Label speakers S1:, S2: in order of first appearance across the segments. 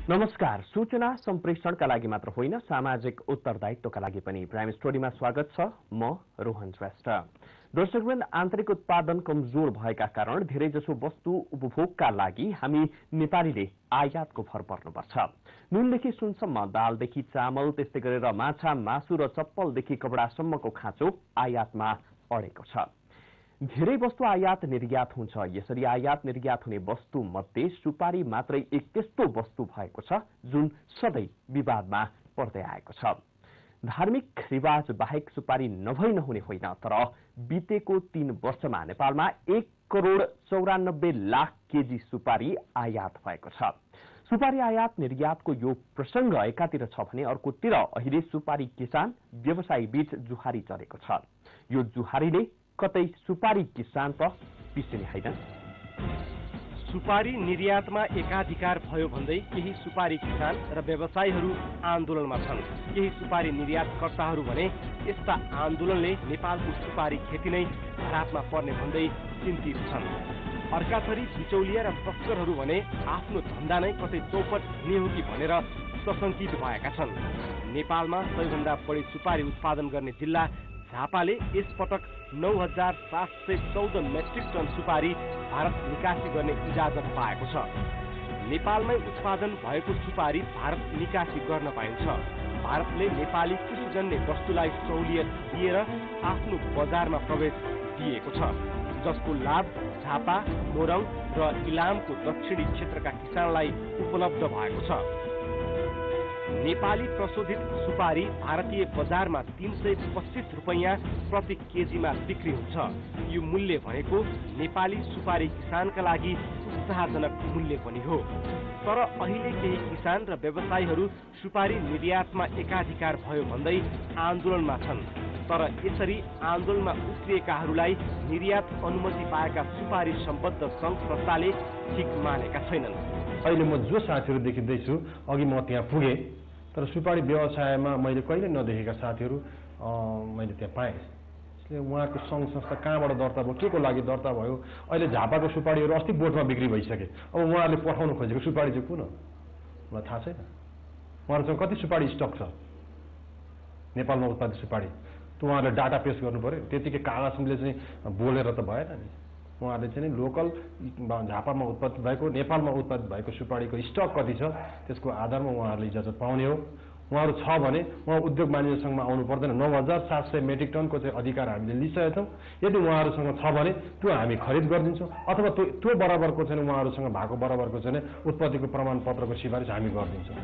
S1: नमस्कार। सूचना सम्प्रेषणका लागि मात्र होइन, सामाजिक उत्तरदायित्वका लागि पनि प्राइम स्टोरीमा स्वागत छ। म रोहन श्रेष्ठ। दर्शकवृन्द, आन्तरिक उत्पादन कमजोर भएका कारण धेरैजसो वस्तु उपभोगका लागि हामी नेपालीले आयातको भर पर्नुपर्छ। नुनदेखि सुनसम्म, दालदेखि चामल, त्यस्तै गरेर माछा, मासु र चप्पलदेखि कपडासम्मको खाँचो आयातमा अडेको छ। धेरै वस्तु आयात निर्यात हुन्छ। यसरी आयात निर्यात हुने वस्तु मध्ये सुपारी मात्रै एक त्यस्तो वस्तु भएको छ जुन सधैँ विवादमा पर्दै आएको छ। धार्मिक रिवाज बाहेक सुपारी नभई नहुने होइन, तर बितेको 3 वर्षमा नेपालमा 1,94,00,00,000 केजी सुपारी आयात भएको छ। सुपारी आयात निर्यातको यो प्रसंग एकातिर छ भने अर्कोतिर अहिले सुपारी किसान व्यवसायी बीच जुहारी चलेको छ। यो जुहारीले कतै सुपारी किसान त पिसिने होइन।
S2: सुपारी निर्यातमा एकाधिकार भयो भन्दै केही सुपारी किसान र व्यवसायीहरू आन्दोलनमा छन्। केही सुपारी निर्यातकर्ताहरू भने यस्ता आन्दोलनले नेपालको सुपारी खेती नै खराबमा पर्ने भन्दै चिन्तित छन्। अर्काथरी बिचौलिया र तस्करहरू भने आफ्नो धन्दा नै कतै चौपट हुने हो कि भनेर सशंकित भएका छन्। नेपालमा सबैभन्दा बढी सुपारी उत्पादन गर्ने जिल्ला झापाले यसपटक 9,714 मेट्रिक टन सुपारी भारत निकासी गर्ने इजाजत पाएको छ। नेपालमै उत्पादन भएको सुपारी भारत निकासी गर्न पाइन्छ। भारतले नेपाली कृषिजन्य वस्तुलाई सहुलियत दिएर आफ्नो बजारमा प्रवेश दिएको छ, जसको लाभ झापा, मोरङ र इलामको दक्षिणी क्षेत्रका किसानलाई उपलब्ध भएको छ। नेपाली प्रशोधित सुपारी भारतीय बजारमा 325 रुपैयाँ प्रति केजीमा बिक्री हुन्छ। यो मूल्य भनेको नेपाली सुपारी किसानका लागि उत्साहजनक मूल्य पनि हो। तर अहिले केही किसान र व्यवसायीहरू सुपारी निर्यातमा एकाधिकार भयो भन्दै आन्दोलनमा छन्। तर यसरी आन्दोलनमा उत्रिएकाहरूलाई निर्यात अनुमति पाएका सुपारी सम्बद्ध सङ्घ संस्थाले ठिक मानेका छैनन्।
S3: अहिले म जो साथीहरू देखिँदैछु, अघि म त्यहाँ पुगेँ, तर सुपारी व्यवसायमा मैले कहिले नदेखेका साथीहरू मैले त्यहाँ पाएँ। इसलिए उहाँको सङ्घ संस्था कहाँबाट दर्ता भयो, के को लागि दर्ता भयो? अहिले झापाको सुपारीहरू अस्ति बोटमा बिक्री भइसके। अब उहाँहरूले पठाउनु खोजेको सुपारी चाहिँ कुन हो मलाई थाहा छैन। उहाँहरूसँग कति सुपारी स्टक छ नेपालमा उत्पादित सुपारी, त उहाँहरूले डाटा पेश गर्नु पर्यो। त्यतिकै कागजले चाहिँ बोलेर त भएन नि। उहाँहरूले चाहिँ लोकल झापामा उत्पादित भएको, नेपालमा उत्पादित भएको सुपारीको स्टक कति छ त्यसको आधारमा उहाँहरूले इजाजत पाउने हो। उहाँहरू छ भने उहाँ उद्योग वाणिज्य सङ्घमा आउनु पर्दैन। 9,700 मेट्रिक टनको चाहिँ अधिकार हामीले लिइसकेका छौँ। यदि उहाँहरूसँग छ भने त्यो हामी खरिद गरिदिन्छौँ, अथवा त्यो बराबरको चाहिँ उहाँहरूसँग भएको बराबरको चाहिँ उत्पत्तिको प्रमाणपत्रको सिफारिस हामी गरिदिन्छौँ।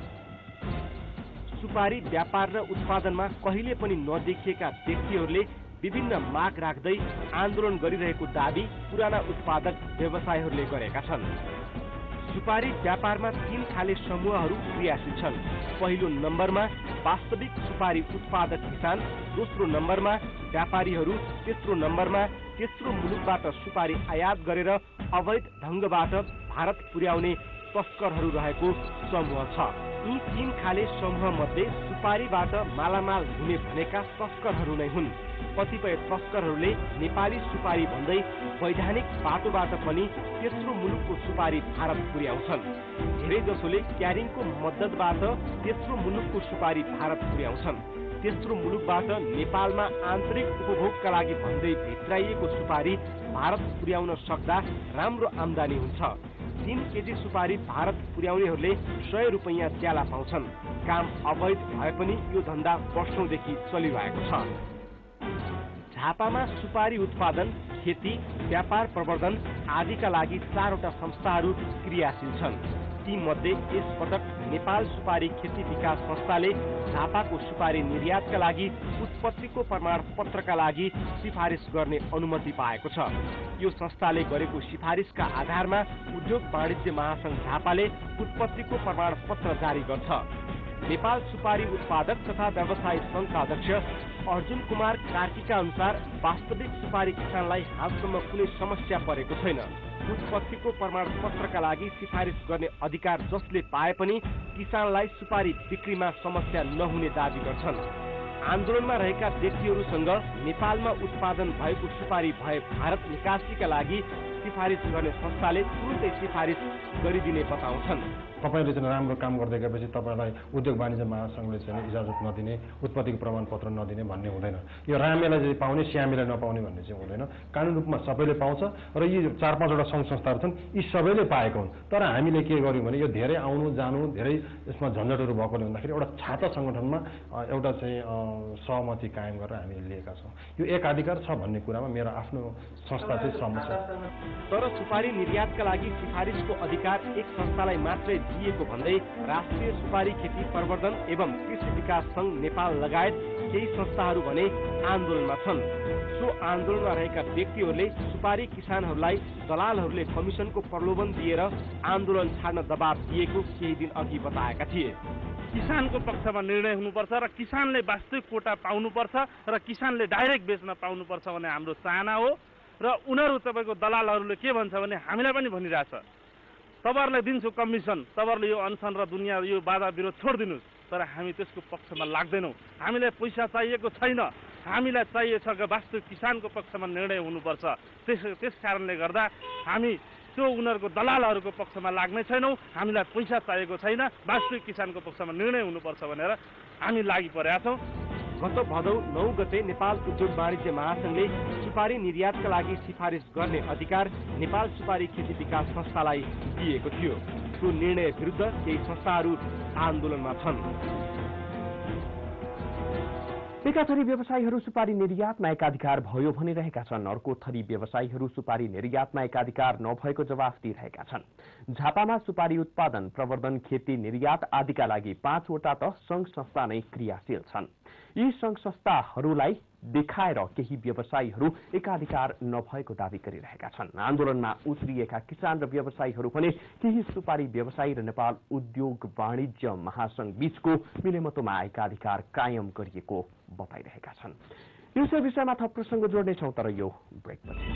S2: सुपारी व्यापार र उत्पादनमा कहिले पनि नदेखिएका व्यक्तिहरूले विभिन्न माग राख्दै आन्दोलन गरिरहेको दाबी पुराना उत्पादक व्यवसायीहरूले गरेका छन्। सुपारी व्यापारमा 3 खाले समूहहरू क्रियाशील छन्। पहिलो नम्बरमा वास्तविक सुपारी उत्पादक किसान, दोस्रो नम्बरमा व्यापारीहरू, तेस्रो नम्बरमा तेस्रो मुलुकबाट सुपारी आयात गरेर अवैध ढङ्गबाट भारत पुर्याउने तस्करहरू रहेको समूह छ। यी 3 खाले समूह मध्ये सुपारीबाट मालामाल हुने भनेका तस्करहरू नै हुन्। कतिपय तस्करहरूले नेपाली सुपारी भन्दै वैधानिक बाटोबाट पनि तेस्रो मुलुकको सुपारी भारत पुर्याउँछन्। धेरै जसोले क्यारिङको मद्दतबाट तेस्रो मुलुकको सुपारी भारत पुर्याउँछन्। तेस्रो मुलुकबाट नेपालमा आन्तरिक उपभोगका लागि भन्दै भित्राइएको सुपारी भारत पुर्याउन सक्दा राम्रो आम्दानी हुन्छ। 3 केजी सुपारी भारत पुर्याउनेहरूले 100 रुपैयाँ ज्याला पाउँछन्। काम अवैध भए पनि यो धन्दा वर्षौंदेखि चलिरहेको छ। झापामा सुपारी उत्पादन, खेती, व्यापार प्रवर्धन आदिका लागि 4वटा संस्थाहरू क्रियाशील छन्। ती मध्ये यसपटक नेपाल सुपारी खेती विकास संस्थाले झापाको सुपारी निर्यातका लागि उत्पत्तिको प्रमाणपत्रका लागि सिफारिस गर्ने अनुमति पाएको छ। यो संस्थाले गरेको सिफारिसका आधारमा उद्योग वाणिज्य महासंघ झापाले उत्पत्तिको प्रमाणपत्र जारी गर्छ। नेपाल सुपारी उत्पादक तथा व्यवसायी संघका अध्यक्ष अर्जुन कुमार कार्कीका अनुसार वास्तविक सुपारी किसानलाई हालसम्म कुनै समस्या परेको छैन। उत्पत्तिको प्रमाणपत्रका लागि सिफारिस गर्ने अधिकार जसले पाए पनि किसानलाई सुपारी बिक्रीमा समस्या नहुने दाबी गर्छन्। आन्दोलनमा रहेका व्यक्तिहरूसँग नेपालमा उत्पादन भएको सुपारी भए भारत निकासीका लागि सिफारिस गर्ने संस्थाले तुरुन्तै सिफारिस गरिदिने बताउँछन्।
S3: तपाईँले चाहिँ राम्रो काम गर्दै गएपछि तपाईँलाई उद्योग वाणिज्य महासङ्घले चाहिँ इजाजत नदिने, उत्पत्तिको प्रमाणपत्र नदिने भन्ने हुँदैन। यो रामेलाई चाहिँ पाउने, श्यामीलाई नपाउने भन्ने चाहिँ हुँदैन। कानुन रूपमा सबैले पाउँछ र यी 4-5वटा सङ्घ संस्थाहरू छन्, यी सबैले पाएको हुन्। तर हामीले के गर्यौँ भने यो धेरै आउनु जानु, धेरै यसमा झन्झटहरू भएकोले भन्दाखेरि एउटा छाता सङ्गठनमा एउटा चाहिँ सहमति कायम गरेर हामीले लिएका छौँ। यो एकाधिकार छ भन्ने कुरामा मेरो आफ्नो संस्था चाहिँ सहमत छ।
S2: तर सुपारी निर्यातका लागि सिफारिसको अधिकार एक संस्थालाई मात्रै दिएको भन्दै राष्ट्रिय सुपारी खेती प्रवर्धन एवं कृषि विकास सङ्घ नेपाल लगायत केही संस्थाहरू भने आन्दोलनमा छन्। सो आन्दोलनमा रहेका व्यक्तिहरूले सुपारी किसानहरूलाई दलालहरूले कमिसनको प्रलोभन दिएर आन्दोलन छाड्न दबाब दिएको केही दिन अघि बताएका थिए।
S4: किसानको पक्षमा निर्णय हुनुपर्छ र किसानले वास्तविक कोटा पाउनुपर्छ र किसानले डाइरेक्ट बेच्न पाउनुपर्छ भन्ने हाम्रो चाहना हो। र उनीहरू तपाईँको दलालहरूले के भन्छ भने हामीलाई पनि भनिरहेछ, तपाईँहरूलाई दिन्छु कमिसन, तपाईँहरूले यो अनसन र दुनियाँ यो बाधा विरोध छोडिदिनुहोस्। तर हामी त्यसको पक्षमा लाग्दैनौँ। हामीलाई पैसा चाहिएको छैन, हामीलाई चाहिएको छ कि वास्तविक किसानको पक्षमा निर्णय हुनुपर्छ। त्यस कारणले गर्दा हामी त्यो उनीहरूको दलालहरूको पक्षमा लाग्ने छैनौँ। हामीलाई पैसा चाहिएको छैन, वास्तविक किसानको पक्षमा निर्णय हुनुपर्छ भनेर हामी लागि परेका छौँ।
S2: गत भदौ 9 गते नेपाल उद्योग वाणिज्य महासङ्घले सुपारी निर्यातका लागि सिफारिस गर्ने अधिकार नेपाल सुपारी खेती विकास संस्थालाई दिएको थियो। त्यो निर्णय विरुद्ध केही संस्थाहरू आन्दोलनमा छन्।
S1: एका थरी व्यवसायीहरू सुपारी निर्यातमा एकाधिकार भयो भनिरहेका छन्, अर्को थरी व्यवसायीहरू सुपारी निर्यातमा एकाधिकार नभएको जवाफ दिइरहेका छन्। झापामा सुपारी उत्पादन, प्रवर्धन, खेती, निर्यात आदिका लागि 5वटा त सङ्घ संस्था नै क्रियाशील छन्। यी सङ्घ संस्थाहरूलाई देखाएर केही व्यवसायीहरू एकाधिकार नभएको दावी गरिरहेका छन्। आन्दोलनमा उत्रिएका किसान र व्यवसायीहरू भने केही सुपारी व्यवसायी र नेपाल उद्योग वाणिज्य महासङ्घ बीचको मिलेमतोमा एकाधिकार कायम गरिएको बताइरहेका छन्। यसै विषयमा थप प्रसङ्ग जोड्नेछौँ, तर यो ब्रेकपछि।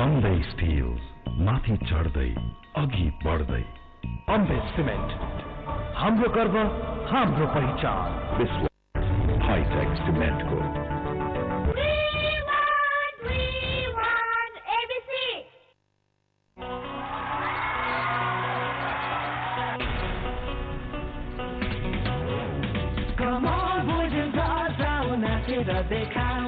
S5: अम्बे स्टिल्स, माथि चढ्दै अघि बढ्दै।
S6: अम्बे सिमेन्ट, हाम्रो गर्व, हाम्रो पहिचान।
S5: विश्व हाइटेक सिमेन्टको
S6: देखाऊ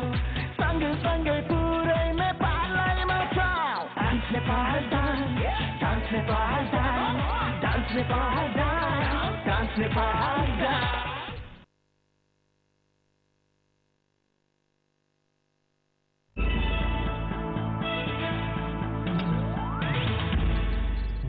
S6: सँगै पुरै नेपाललाई मचाऊ। Dance Nepal dance, dance Nepal dance, dance Nepal dance, dance Nepal dance.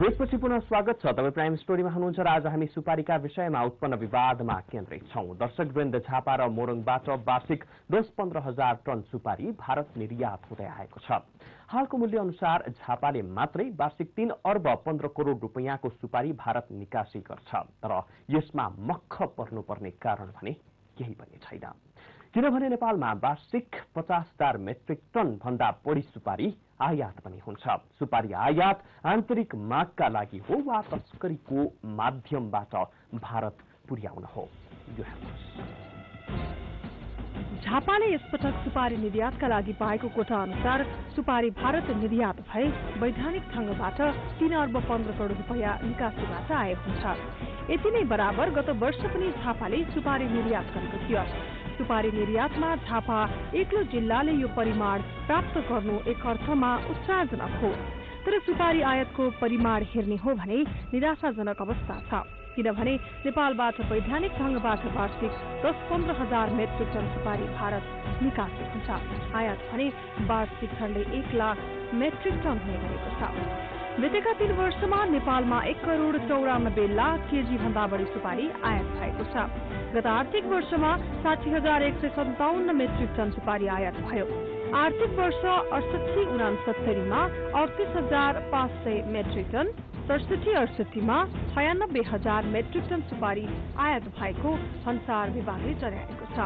S1: ब्रेकपछि पुनः स्वागत छ। तपाईँ प्राइम स्टोरीमा हुनुहुन्छ र आज हामी सुपारीका विषयमा उत्पन्न विवादमा केन्द्रित छौं। दर्शकवृन्द, झापा र मोरङबाट वार्षिक 10-15 हजार टन सुपारी भारत निर्यात हुँदै आएको छ। हालको मूल्य अनुसार झापाले मात्रै वार्षिक 3 अर्ब 15 करोड रुपैयाँको सुपारी भारत निकासी गर्छ। तर यसमा मक्ख पर्नुपर्ने कारण भने केही पनि छैन, किनभने नेपालमा वार्षिक 50,000 मेट्रिक टन भन्दा बढी सुपारी आयात पनि हुन्छ। सुपारी आयात आन्तरिक मागका लागि हो वा तस्करीको माध्यमबाट भारत पुर्याउन हो?
S7: झापाले यसपटक सुपारी निर्यातका लागि पाएको कोटा अनुसार सुपारी भारत निर्यात भए वैधानिक ढंगबाट 3 अर्ब 15 करोड रुपैयाँ निकासीबाट आए हुन्छ। यति नै बराबर गत वर्ष पनि झापाले सुपारी निर्यात गरेको थियो। सुपारी निर्यातमा झापा एक्लो जिल्लाले यो परिमाण प्राप्त गर्नु एक अर्थमा उत्साहजनक हो। तर सुपारी आयातको परिमाण हेर्ने हो भने निराशाजनक अवस्था छ, किनभने नेपालबाट वैधानिक ढंगबाट वार्षिक 10-15 हजार मेट्रिक टन सुपारी भारत निकासी हुन्छ। आयात भने वार्षिक झण्डै 1 लाख मेट्रिक टन हुने गरेको छ। बितेका 3 वर्षमा नेपालमा 1 करोड 94 लाख केजी भन्दा बढी सुपारी आयात भएको छ। गत आर्थिक वर्षमा 60,157 मेट्रिक टन सुपारी आयात भयो। आर्थिक वर्ष 68-69 मा 38,500 मेट्रिक टन, 67-68 मा 96,000 मेट्रिक टन सुपारी आयात भएको भन्सार विभागले जनाएको छ। छ।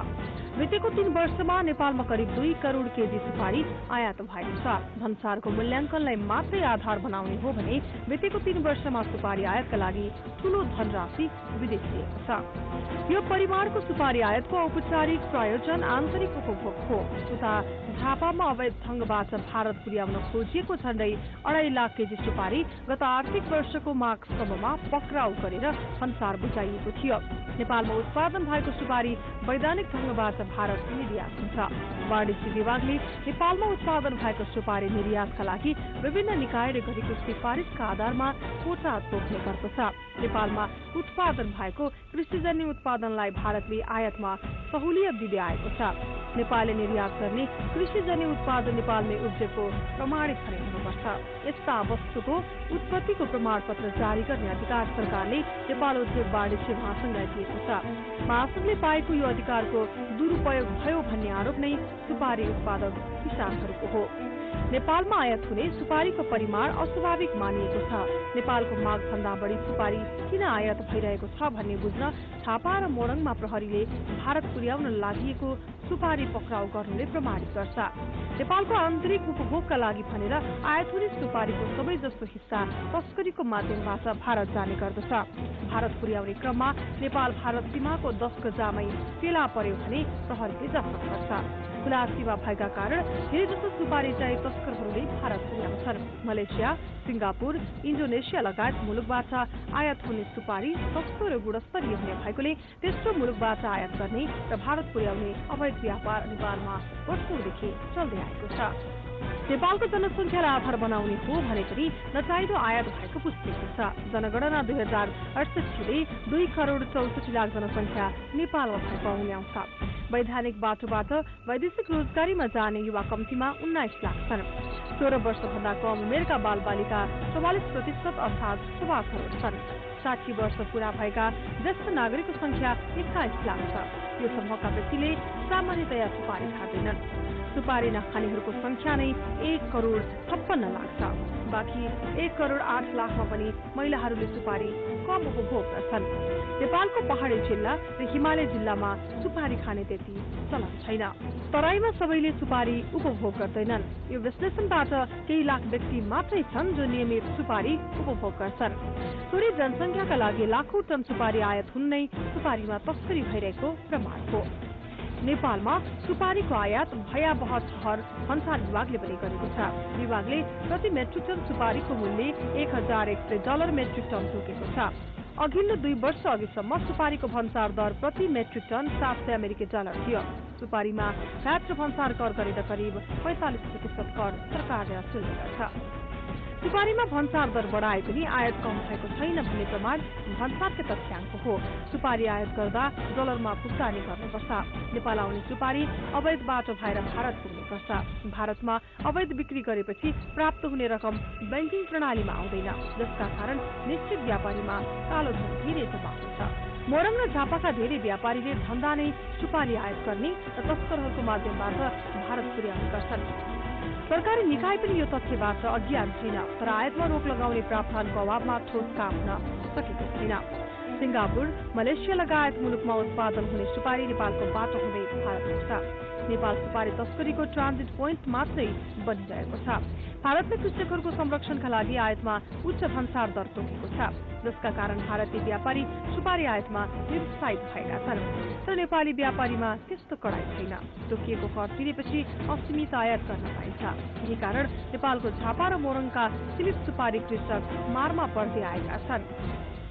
S7: बितेको 3 वर्षमा नेपालमा करिब 2 करोड केजी सुपारी आयात भएको छ। भन्सारको मूल्याङ्कनलाई मात्रै आधार बनाउने हो भने बितेको 3 वर्षमा सुपारी आयातका लागि ठूलो धनराशि विदेशिएको छ। यो परिमाणको सुपारी आयातको औपचारिक प्रायोजन आन्तरिक उपभोग हो। उता झापामा अवैध ढंगबाट भारत पुर्याउन खोजिएको झण्डै 2.5 लाख केजी सुपारी गत आर्थिक वर्षको माघसम्ममा पक्राउ गरेर भन्सार बुझाइएको थियो। नेपालमा उत्पादन भएको सुपारी वैधानिक ढंगबाट भारत निर्यात हुन्छ। वाणिज्य विभागले नेपालमा उत्पादन भएको सुपारी निर्यातका लागि विभिन्न निकायले गरेको सिफारिसका आधारमा कोटा तोक्ने गर्दछ। नेपालमा उत्पादन भएको कृषिजन्य उत्पादनलाई भारतले आयातमा सहुलियत दिँदै आएको छ। नेपालले निर्यात गर्ने कृषिजन्य उत्पादन नेपालमै उब्जेको प्रमाणित हुने हुनुपर्छ। यस्ता वस्तुको उत्पत्तिको प्रमाणपत्र जारी गर्ने अधिकार सरकारले नेपाल उद्योग वाणिज्य महासंघलाई दिएको छ। महासंघले पाएको यो अधिकारको दुरुपयोग भयो भन्ने आरोप नै सुपारी उत्पादक किसानहरूको हो। नेपालमा आयात हुने सुपारीको परिमाण अस्वाभाविक मानिएको छ। नेपालको मागभन्दा बढी सुपारी किन आयात भइरहेको छ भन्ने बुझ्न झापा र मोरङमा प्रहरीले भारत पुर्याउन लागिएको सुपारी पक्राउ गर्नुले प्रमाणित गर्छ। नेपालको आन्तरिक उपभोगका लागि भनेर आयात हुने सुपारीको सबैजसो हिस्सा तस्करीको माध्यमबाट भारत जाने गर्दछ। भारत पुर्याउने क्रममा नेपाल भारत सीमाको 10 गजामै फेला पर्यो भने प्रहरीले जफ्त गर्छ। खुला सीमा भएका कारण धेरैजसो सुपारी चाहिँ तस्करहरूले भारत पुर्याउँछन्। मलेसिया, सिङ्गापुर, इन्डोनेसिया लगायत मुलुकबाट आयात हुने सुपारी सस्तो र गुणस्तरीय हुने भएकोले तेस्रो मुलुकबाट आयात गर्ने र भारत पुर्याउने अवैध व्यापार नेपालमा वर्षौंदेखि चल्दै आएको छ। नेपालको जनसंख्यालाई आधार बनाउने हो भने पनि नचाहिँदो आयात भएको पुष्टि हुन्छ। जनगणना 2068ले 2 करोड 64 लाख जनसंख्या नेपालमा भएको औल्याउँछ। वैधानिक बाटोबाट वैदेशिक रोजगारीमा जाने युवा कम्तीमा 19 लाख छन्। 16 वर्षभन्दा कम उमेरका बालबालिका 44% अर्थात् 1.25 करोड छन्। 60 वर्ष पूरा भएका ज्येष्ठ नागरिकको संख्या 21 लाख छ। यो समूहका व्यक्तिले सामान्यतया सुपारी खाँदैनन्। सुपारी नखानेहरूको संख्या नै 1 करोड 56 लाख छ। बाँकी 1 करोड 8 लाखमा पनि महिलाहरूले सुपारी कम उपभोग गर्छन्। नेपालको पहाडी जिल्ला र हिमालय जिल्लामा सुपारी खाने त्यति चलन छैन। तराईमा सबैले सुपारी उपभोग गर्दैनन्। यो विश्लेषणबाट केही लाख व्यक्ति मात्रै छन् जो नियमित सुपारी उपभोग गर्छन्। थोरै जनसंख्याका लागि लाखौं टन सुपारी आयात हुन् नै सुपारीमा तस्करी भइरहेको प्रमाण हो। नेपालमा सुपारीको आयात भयावह ठहर भन्सार विभागले पनि गरेको छ। विभागले प्रति मेट्रिक टन सुपारीको मूल्य $1100 मेट्रिक टन तोकेको छ। अघिल्लो 2 वर्ष अघिसम्म सुपारीको भन्सार दर प्रति मेट्रिक टन $700 अमेरिकी थियो। सुपारीमा भ्याट र भन्सार कर गरेर करिब 45% कर सरकारले असुल्ने गर्छ। सुपारीमा भन्सार दर बढाए पनि आयात कम भएको छैन भन्ने प्रमाण भन्सारकै तथ्याङ्क हो। सुपारी आयात गर्दा डलरमा भुक्तानी गर्नुपर्छ। नेपाल आउने सुपारी अवैध बाटो भएर भारत पुग्ने गर्छ। भारतमा अवैध बिक्री गरेपछि प्राप्त हुने रकम बैंकिङ प्रणालीमा आउँदैन, जसका कारण निश्चित व्यापारीमा कालो धन धेरै जम्मा हुन्छ। मोरङ र झापाका धेरै व्यापारीले धन्दा नै सुपारी आयात गर्ने र तस्करहरूको माध्यमबाट भारत पुर्याउने गर्छन्। सरकारी निकाय पनि यो तथ्यबाट अज्ञात छैन, तर आयातमा रोक लगाउने प्रावधानको अभावमा ठोस काम हुन सकेको छैन। सिङ्गापुर, मलेसिया लगायत मुलुकमा उत्पादन हुने सुपारी नेपालको बाटो हुँदै भारत पुग्छ। नेपाल सुपारी तस्करीको ट्रान्जिट पोइन्ट मात्रै बनिरहेको छ। भारतले कृषकहरूको संरक्षणका लागि आयातमा उच्च भन्सार दर तोकेको छ, जसका कारण भारतीय व्यापारी सुपारी आयातमा निरुत्साहित भएका छन्। तर नेपाली व्यापारीमा त्यस्तो कडाइ छैन। तोकिएको कर तिरेपछि असीमित आयात गर्न पाइन्छ। यही कारण नेपालको झापा र मोरङका सीमित सुपारी कृषक मारमा पर्दै आएका छन्।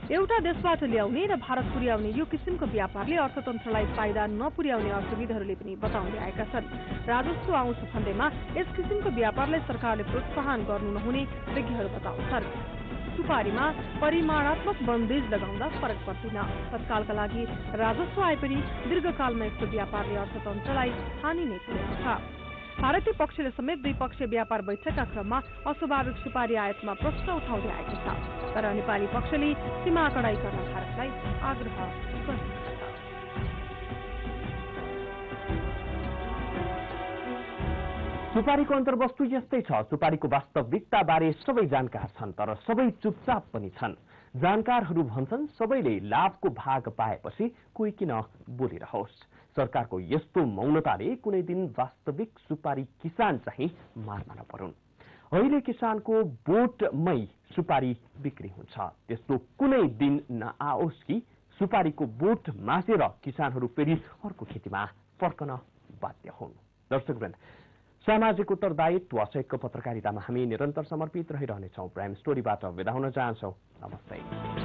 S7: एउटा देशबाट ल्याउने र भारत पुर्याउने यो किसिमको व्यापारले अर्थतन्त्रलाई फाइदा नपुर्याउने अर्थविदहरूले पनि बताउँदै आएका छन्। राजस्व आउँछ भन्दैमा यस किसिमको व्यापारलाई सरकारले प्रोत्साहन गर्नु नहुने विज्ञहरू बताउँछन्। सुपारीमा परिमाणात्मक बन्देज लगाउँदा फरक पर्दैन। तत्कालका लागि राजस्व आए पनि दीर्घकालमा यस्तो व्यापारले अर्थतन्त्रलाई हानि नै पुर्याउँछ। भारतीय पक्षले समेत द्विपक्षीय व्यापार बैठकका क्रममा अस्वाभाविक सुपारी आयातमा प्रश्न उठाउँदै आएको छ, तर नेपाली पक्षले सीमा कडाई गर्न भारतलाई आग्रह गरेको छ।
S1: सुपारीको अन्तर्वस्तु यस्तै छ। सुपारीको वास्तविकता बारे सबै जानकार छन्, तर सबै चुपचाप पनि छन्। जानकारहरू भन्छन् सबैले लाभको भाग पाएपछि कोही किन बोलिरहोस्। सरकारको यस्तो मौनताले कुनै दिन वास्तविक सुपारी किसान चाहिँ मारमा नपरुन्। अहिले किसानको बोटमै सुपारी बिक्री हुन्छ, त्यस्तो कुनै दिन नआओस् कि सुपारीको बोट मासेर किसानहरू फेरि अर्को खेतीमा फर्कन बाध्य हुन्। दर्शकवृन्द, सामाजिक उत्तरदायित्व सहितको पत्रकारितामा हामी निरन्तर समर्पित रहिरहनेछौँ। प्राइम स्टोरीबाट बिदा हुन चाहन्छौँ। नमस्ते।